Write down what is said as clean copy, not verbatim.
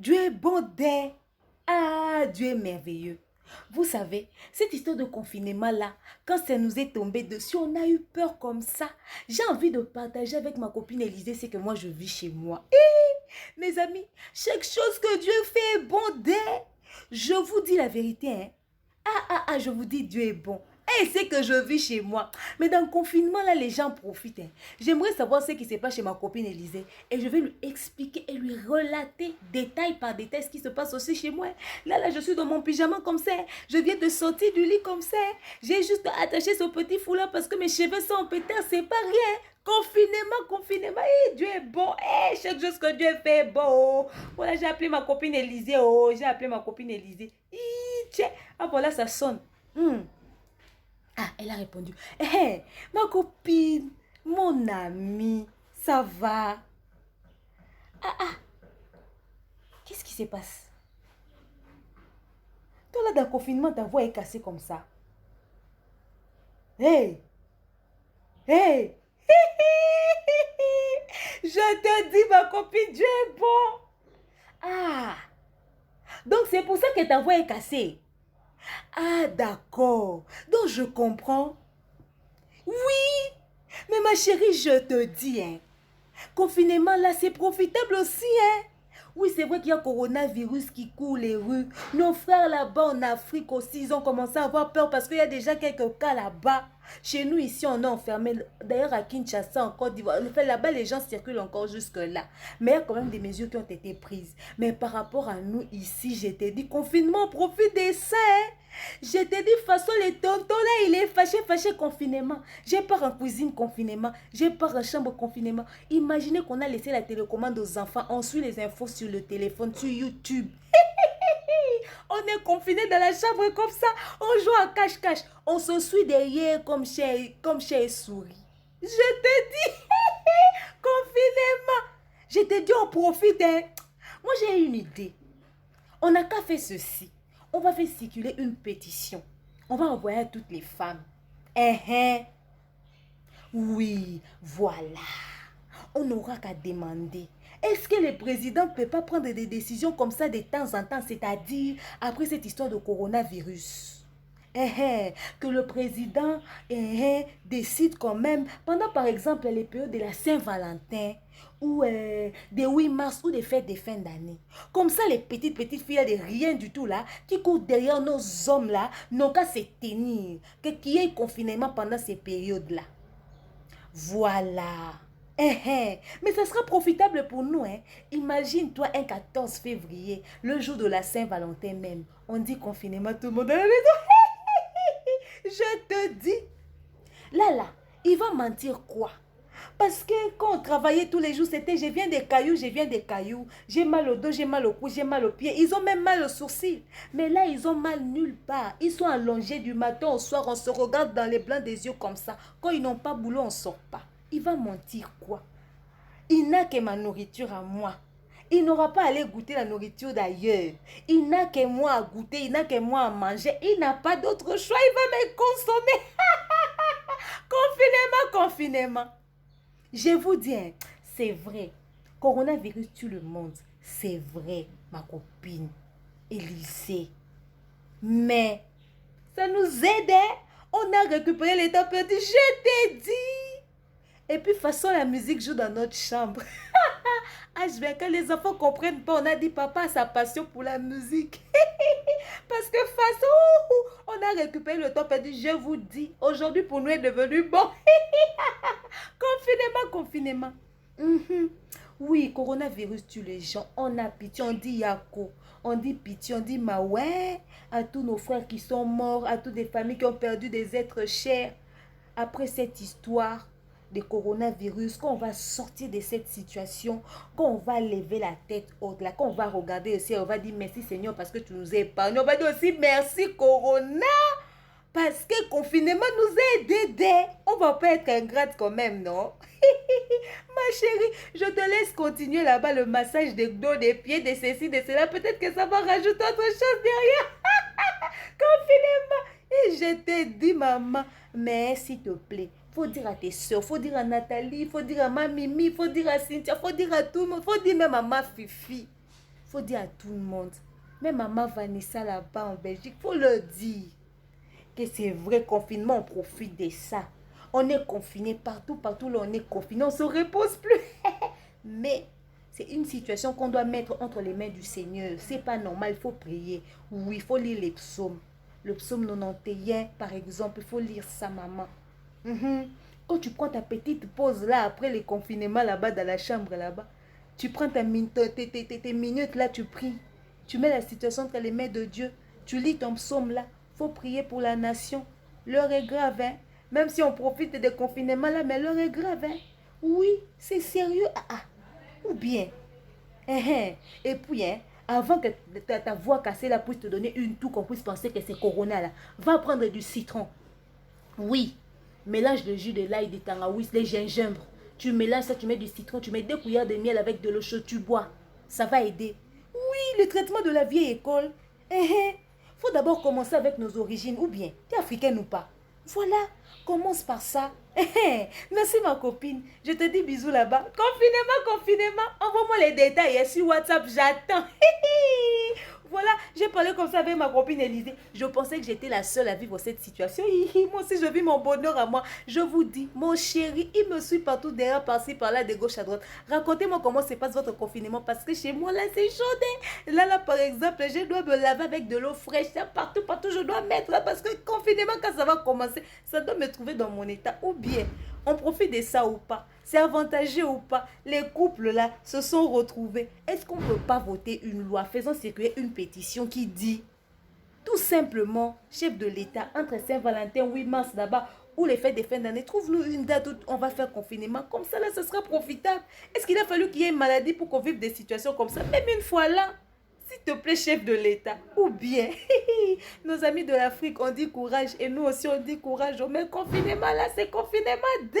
Dieu est bon dès. Ah, Dieu est merveilleux. Vous savez, cette histoire de confinement-là, quand ça nous est tombé dessus, on a eu peur comme ça. J'ai envie de partager avec ma copine Élisée ce que moi je vis chez moi. Mes amis, chaque chose que Dieu fait est bon dès. Je vous dis la vérité, hein. Je vous dis, Dieu est bon. Et c'est que je vis chez moi. Mais dans le confinement, là, les gens profitent. Hein. J'aimerais savoir ce qui se passe chez ma copine Élisée. Et je vais lui expliquer et lui relater détail par détail ce qui se passe aussi chez moi. Là, je suis dans mon pyjama comme ça. Je viens de sortir du lit comme ça. J'ai juste attaché ce petit foulard parce que mes cheveux sont en pétard. C'est pas rien. Confinement. Dieu est bon. Chaque chose que Dieu fait est bon. Oh. Voilà, j'ai appelé ma copine Élisée. Oh, j'ai appelé ma copine Élisée. Tiens. Ah, voilà, ça sonne. Ah, elle a répondu. Ma copine, mon amie, ça va? Qu'est-ce qui se passe? Toi, là, dans le confinement, ta voix est cassée comme ça. Hey! Je te dis, ma copine, Dieu est bon. Ah! Donc, c'est pour ça que ta voix est cassée. Ah, d'accord. Donc, je comprends. Oui! Mais ma chérie, je te dis, hein, confinement là, c'est profitable aussi, hein. Oui, c'est vrai qu'il y a coronavirus qui court les rues. Nos frères là-bas en Afrique aussi, ils ont commencé à avoir peur parce qu'il y a déjà quelques cas là-bas. Chez nous, ici, on est enfermé. D'ailleurs, à Kinshasa, en Côte d'Ivoire, là-bas, les gens circulent encore jusque-là. Mais il y a quand même des mesures qui ont été prises. Mais par rapport à nous, ici, je t'ai dit, confinement, profite des saints. Je t'ai dit, de toute façon, les tontons là, il est fâché, confinement. J'ai peur en cuisine, confinement. J'ai peur en chambre, confinement. Imaginez qu'on a laissé la télécommande aux enfants. On suit les infos sur le téléphone, sur YouTube. On est confiné dans la chambre comme ça. On joue à cache-cache. On se suit derrière comme chez et souris. Je te dis, confinement. Je te dis, on profite. Hein. Moi, j'ai une idée. On n'a qu'à faire ceci. On va faire circuler une pétition. On va envoyer à toutes les femmes. Oui, voilà. On n'aura qu'à demander. Est-ce que le président ne peut pas prendre des décisions comme ça de temps en temps, c'est-à-dire après cette histoire de coronavirus? Que le président décide quand même, pendant par exemple les périodes de la Saint-Valentin, ou des 8 mars, ou des fêtes de fin d'année. Comme ça, les petites filles là, de rien du tout là, qui courent derrière nos hommes là, n'ont qu'à se tenir, qu'il y ait confinement pendant ces périodes-là. Voilà. Mais ça sera profitable pour nous. Hein. Imagine-toi un 14 février, le jour de la Saint-Valentin même. On dit confinement, tout le monde à la maison. Je te dis. Là, il va mentir quoi? Parce que quand on travaillait tous les jours, c'était je viens des cailloux. J'ai mal au dos, j'ai mal au cou, j'ai mal aux pieds. Ils ont même mal aux sourcils. Mais là, ils ont mal nulle part. Ils sont allongés du matin au soir. On se regarde dans les blancs des yeux comme ça. Quand ils n'ont pas boulot, on ne sort pas. Il va mentir quoi? Il n'a que ma nourriture à moi. Il n'aura pas à aller goûter la nourriture d'ailleurs. Il n'a que moi à goûter, il n'a que moi à manger. Il n'a pas d'autre choix, il va me consommer. Confinement. Je vous dis, hein, c'est vrai. Coronavirus tue le monde. C'est vrai, ma copine Élisée. Mais ça nous aide. Hein? On a récupéré les temps perdus. Je t'ai dit. Et puis, façon, la musique joue dans notre chambre. Quand les enfants ne comprennent pas, on a dit papa a sa passion pour la musique. Parce que façon, on a récupéré le temps perdu. Je vous dis, aujourd'hui pour nous est devenu bon. Confinement. Oui, coronavirus tue les gens. On a pitié, on dit Yako. On dit pitié, on dit Maoué. À tous nos frères qui sont morts, à toutes les familles qui ont perdu des êtres chers. Après cette histoire de coronavirus, quand on va sortir de cette situation, quand on va lever la tête haute, là, quand on va regarder aussi, on va dire merci Seigneur parce que tu nous as épargnés. On va dire aussi merci Corona parce que le confinement nous a aidés. On va pas être ingrate quand même, non? Ma chérie, je te laisse continuer là-bas le massage des dos, des pieds, de ceci, de cela. Peut-être que ça va rajouter autre chose derrière. Confinement. Et je t'ai dit, maman, mais s'il te plaît, faut dire à tes soeurs, faut dire à Nathalie, faut dire à ma Mimi, faut dire à Cynthia, faut dire à tout le monde, faut dire même à ma Fifi. faut dire à tout le monde. Même maman Vanessa là-bas en Belgique, faut leur dire que c'est vrai, confinement, on profite de ça. On est confiné partout, partout là on est confiné, on ne se repose plus. Mais c'est une situation qu'on doit mettre entre les mains du Seigneur. C'est pas normal, il faut prier. Oui, il faut lire les psaumes. Le psaume 91, par exemple, il faut lire ça, maman. Quand tu prends ta petite pause là, après le confinement là-bas, dans la chambre là-bas, tu prends tes minutes là, tu pries. Tu mets la situation entre les mains de Dieu. Tu lis ton psaume là. Il faut prier pour la nation. L'heure est grave, hein. Même si on profite des confinements là, mais l'heure est grave, hein. Oui, c'est sérieux. Ou bien. Et puis, hein, avant que ta voix cassée là puisse te donner une toux, qu'on puisse penser que c'est Corona là, va prendre du citron. Oui. Mélange le jus de l'ail, de tangaouis, les gingembre. Tu mélanges ça, tu mets du citron, tu mets 2 cuillères de miel avec de l'eau chaude, tu bois. Ça va aider. Oui, le traitement de la vieille école. Faut d'abord commencer avec nos origines, ou bien, tu es africaine ou pas. Voilà, commence par ça. Merci ma copine. Je te dis bisous là-bas. Confinement. Envoie-moi les détails sur WhatsApp, j'attends. Voilà, j'ai parlé comme ça avec ma copine Élisée. Je pensais que j'étais la seule à vivre cette situation. Moi aussi, je vis mon bonheur à moi. Je vous dis, mon chéri, il me suit partout, derrière, par-ci, par-là, de gauche à droite. Racontez-moi comment se passe votre confinement, parce que chez moi, là, c'est chaud. Là, par exemple, je dois me laver avec de l'eau fraîche. Partout, je dois mettre là, parce que le confinement, quand ça va commencer, ça doit me trouver dans mon état. Ou bien, on profite de ça ou pas? C'est avantageux ou pas? Les couples là se sont retrouvés. Est-ce qu'on ne peut pas voter une loi? Faisons circuler une pétition qui dit tout simplement, chef de l'État, entre Saint-Valentin, 8 mars là-bas, ou les fêtes des fins d'année, trouve-nous une date où on va faire confinement. Comme ça là, ce sera profitable. Est-ce qu'il a fallu qu'il y ait une maladie pour qu'on vive des situations comme ça? Même une fois là, s'il te plaît, chef de l'État. Ou bien, nos amis de l'Afrique, on dit courage. Et nous aussi, on dit courage. Mais confinement là, c'est confinement dès...